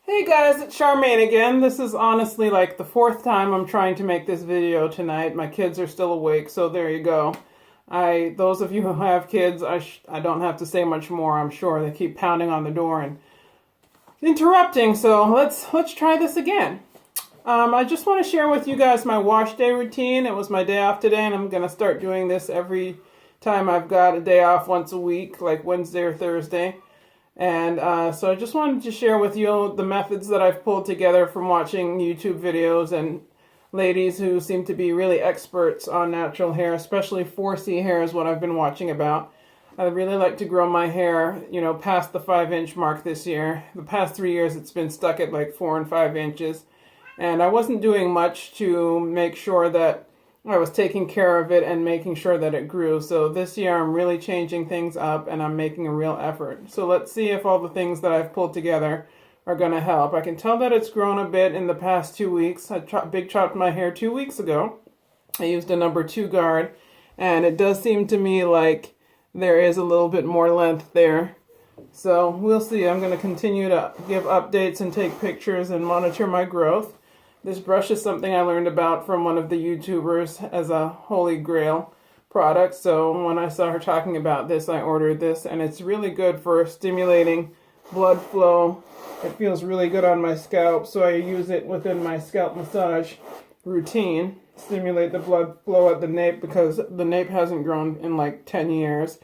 Hey guys, it's Charmaine again. This is honestly like the fourth time I'm trying to make this video tonight. My kids are still awake, so there you go. Those of you who have kids, I don't have to say much more. I'm sure they keep pounding on the door and interrupting. So let's try this again. I just want to share with you guys my wash day routine. It was my day off today, and I'm gonna start doing this every time I've got a day off once a week, like Wednesday or Thursday. And so I just wanted to share with you the methods that I've pulled together from watching YouTube videos and ladies who seem to be really experts on natural hair, especially 4C hair is what I've been watching about. I really like to grow my hair, past the 5-inch mark this year. The past 3 years it's been stuck at like 4 and 5 inches. And I wasn't doing much to make sure that I was taking care of it and making sure that it grew. So this year I'm really changing things up and I'm making a real effort. So let's see if all the things that I've pulled together are going to help. I can tell that it's grown a bit in the past 2 weeks. I big chopped my hair 2 weeks ago. I used a number 2 guard, and it does seem to me like there is a little bit more length there. So we'll see. I'm going to continue to give updates and take pictures and monitor my growth. This brush is something I learned about from one of the YouTubers as a holy grail product. So when I saw her talking about this, I ordered this, and it's really good for stimulating blood flow. It feels really good on my scalp, so I use it within my scalp massage routine. Stimulate the blood flow at the nape because the nape hasn't grown in like 10 years.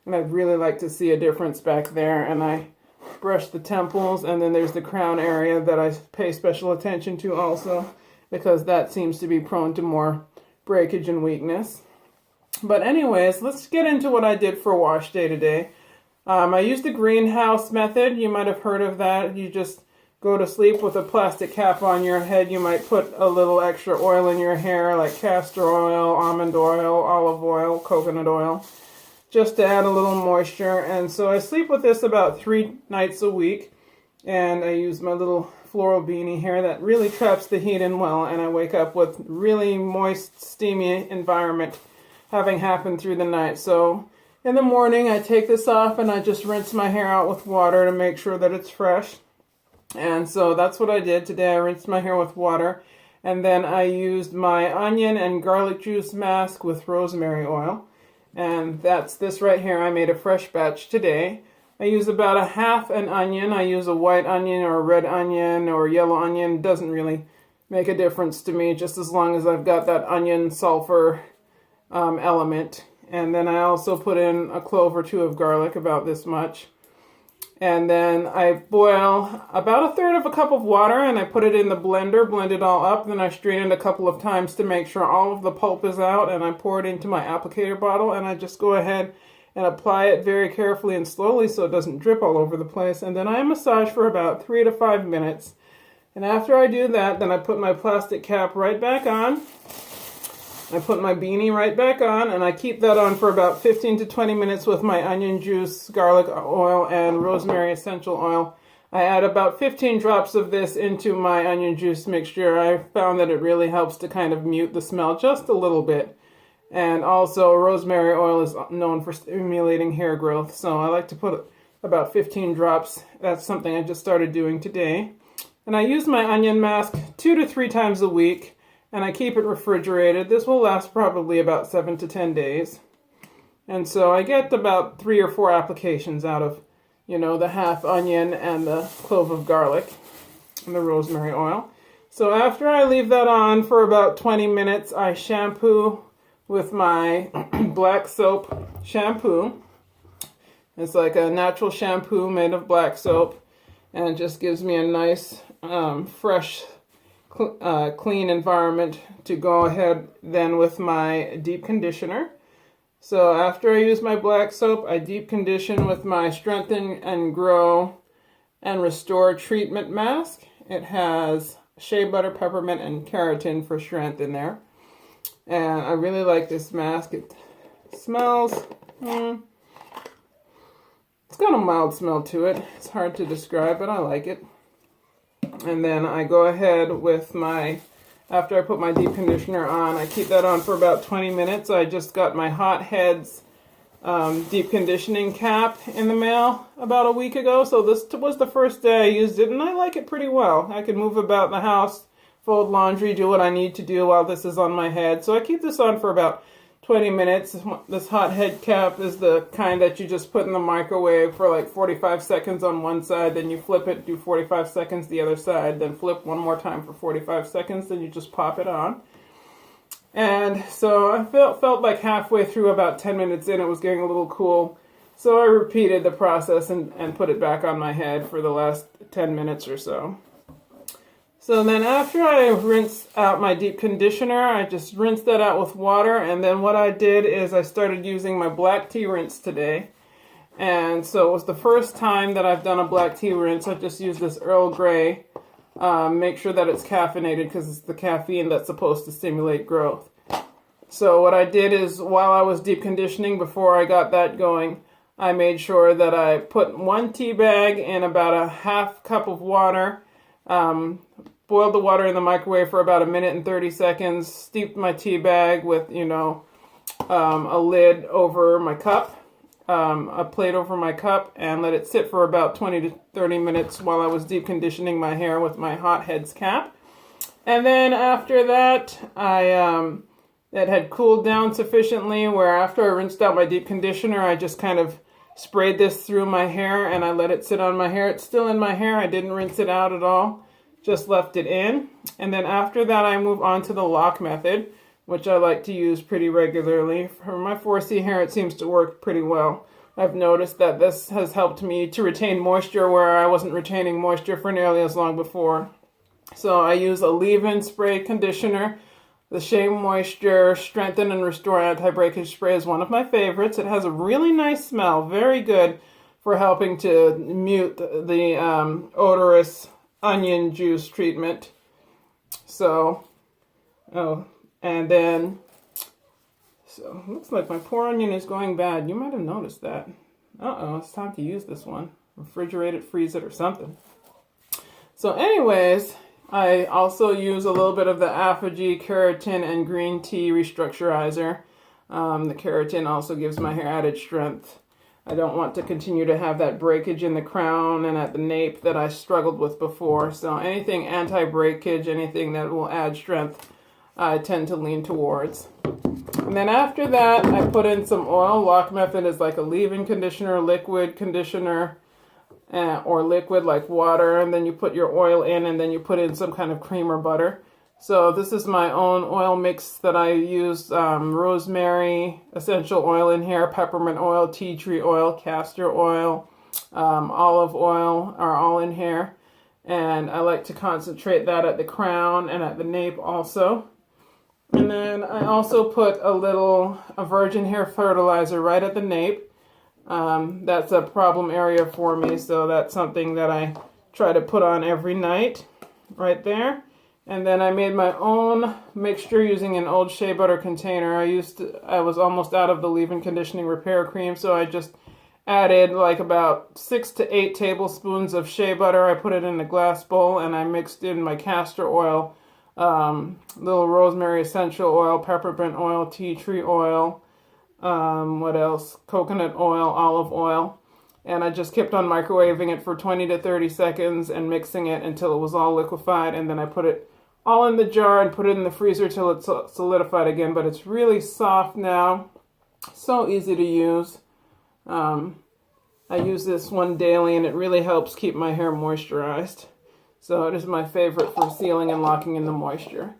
And I'd really like to see a difference back there. And I brush the temples, and then there's the crown area that I pay special attention to also because that seems to be prone to more breakage and weakness. But anyways, let's get into what I did for wash day today. I used the greenhouse method. You might have heard of that. You just go to sleep with a plastic cap on your head. You might put a little extra oil in your hair like castor oil, almond oil, olive oil, coconut oil, just to add a little moisture. And so I sleep with this about 3 nights a week, and I use my little floral beanie here that really traps the heat in well, and I wake up with really moist, steamy environment having happened through the night. So in the morning I take this off and I just rinse my hair out with water to make sure that it's fresh. And so that's what I did today. I rinsed my hair with water, and then I used my onion and garlic juice mask with rosemary oil. And that's this right here. I made a fresh batch today. I use about a half an onion. I use a white onion or a red onion or yellow onion. It doesn't really make a difference to me, just as long as I've got that onion sulfur element. And then I also put in a clove or 2 of garlic, about this much. And then I boil about 1/3 of a cup of water, and I put it in the blender, blend it all up. Then I strain it a couple of times to make sure all of the pulp is out, and I pour it into my applicator bottle, and I just go ahead and apply it very carefully and slowly so it doesn't drip all over the place. And then I massage for about 3 to 5 minutes. And after I do that, then I put my plastic cap right back on. I put my beanie right back on, and I keep that on for about 15 to 20 minutes with my onion juice, garlic oil, and rosemary essential oil. I add about 15 drops of this into my onion juice mixture. I found that it really helps to kind of mute the smell just a little bit. And also, rosemary oil is known for stimulating hair growth, so I like to put about 15 drops. That's something I just started doing today. And I use my onion mask 2 to 3 times a week, and I keep it refrigerated. This will last probably about 7 to 10 days. And so I get about 3 or 4 applications out of, the half onion and the clove of garlic and the rosemary oil. So after I leave that on for about 20 minutes, I shampoo with my black soap shampoo. It's like a natural shampoo made of black soap, and it just gives me a nice, fresh, clean environment to go ahead then with my deep conditioner. So after I use my black soap, I deep condition with my Strengthen and Grow and Restore treatment mask. It has shea butter, peppermint, and keratin for strength in there. And I really like this mask. It smells, it's got a mild smell to it. It's hard to describe, but I like it. And then I go ahead with after I put my deep conditioner on, I keep that on for about 20 minutes. I just got my Hot Heads deep conditioning cap in the mail about a week ago. So this was the first day I used it, and I like it pretty well. I can move about the house, fold laundry, do what I need to do while this is on my head. So I keep this on for about 20 minutes. This hot head cap is the kind that you just put in the microwave for like 45 seconds on one side, then you flip it, do 45 seconds the other side, then flip one more time for 45 seconds, then you just pop it on. And so I felt like halfway through, about 10 minutes in, it was getting a little cool. So I repeated the process and put it back on my head for the last 10 minutes or so. So then after I rinsed out my deep conditioner, I just rinsed that out with water. And then what I did is I started using my black tea rinse today. And so it was the first time that I've done a black tea rinse. I just used this Earl Grey. Make sure that it's caffeinated because it's the caffeine that's supposed to stimulate growth. So what I did is while I was deep conditioning, before I got that going, I made sure that I put 1 tea bag in about a half cup of water, boiled the water in the microwave for about 1 minute and 30 seconds, steeped my tea bag with, a lid over my cup, a plate over my cup, and let it sit for about 20 to 30 minutes while I was deep conditioning my hair with my hot heads cap. And then after that, it had cooled down sufficiently where after I rinsed out my deep conditioner, I just kind of sprayed this through my hair and I let it sit on my hair. It's still in my hair. I didn't rinse it out at all. Just left it in. And then after that, I move on to the lock method, which I like to use pretty regularly. For my 4C hair, it seems to work pretty well. I've noticed that this has helped me to retain moisture where I wasn't retaining moisture for nearly as long before. So I use a leave-in spray conditioner. The Shea Moisture Strengthen and Restore Anti-Breakage Spray is one of my favorites. It has a really nice smell, very good for helping to mute the odorous onion juice treatment. So, looks like my poor onion is going bad. You might have noticed that. It's time to use this one. Refrigerate it, freeze it, or something. So anyways, I also use a little bit of the Apogee Keratin and Green Tea Restructurizer. The keratin also gives my hair added strength. I don't want to continue to have that breakage in the crown and at the nape that I struggled with before. So anything anti-breakage, anything that will add strength, I tend to lean towards. And then after that, I put in some oil. Lock method is like a leave-in conditioner, liquid conditioner, or liquid like water, and then you put your oil in, and then you put in some kind of cream or butter. So this is my own oil mix that I use. Rosemary essential oil in here, peppermint oil, tea tree oil, castor oil, olive oil are all in here. And I like to concentrate that at the crown and at the nape also. And then I also put a virgin hair fertilizer right at the nape. That's a problem area for me, so that's something that I try to put on every night right there. And then I made my own mixture using an old shea butter container. I was almost out of the leave-in conditioning repair cream, so I just added like about 6 to 8 tablespoons of shea butter. I put it in a glass bowl and I mixed in my castor oil, little rosemary essential oil, peppermint oil, tea tree oil, what else? Coconut oil, olive oil. And I just kept on microwaving it for 20 to 30 seconds and mixing it until it was all liquefied. And then I put it all in the jar and put it in the freezer till it's solidified again. But it's really soft now. So easy to use. I use this one daily and it really helps keep my hair moisturized. So it is my favorite for sealing and locking in the moisture.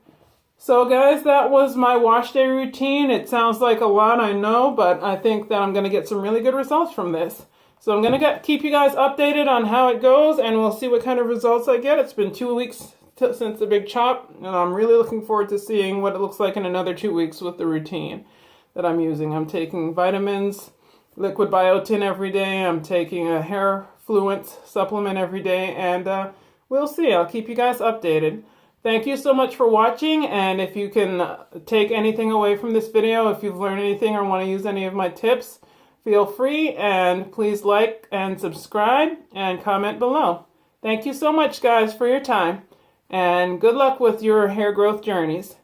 So guys, that was my wash day routine. It sounds like a lot, I know, but I think that I'm going to get some really good results from this. So I'm going to keep you guys updated on how it goes, and we'll see what kind of results I get. It's been 2 weeks since the big chop, and I'm really looking forward to seeing what it looks like in another 2 weeks with the routine that I'm using. I'm taking vitamins, liquid biotin every day. I'm taking a hair fluence supplement every day, and we'll see. I'll keep you guys updated. Thank you so much for watching, and if you can take anything away from this video, if you've learned anything or want to use any of my tips, feel free, and please like and subscribe and comment below. Thank you so much, guys, for your time, and good luck with your hair growth journeys.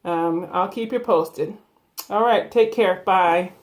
I'll keep you posted. All right, take care. Bye.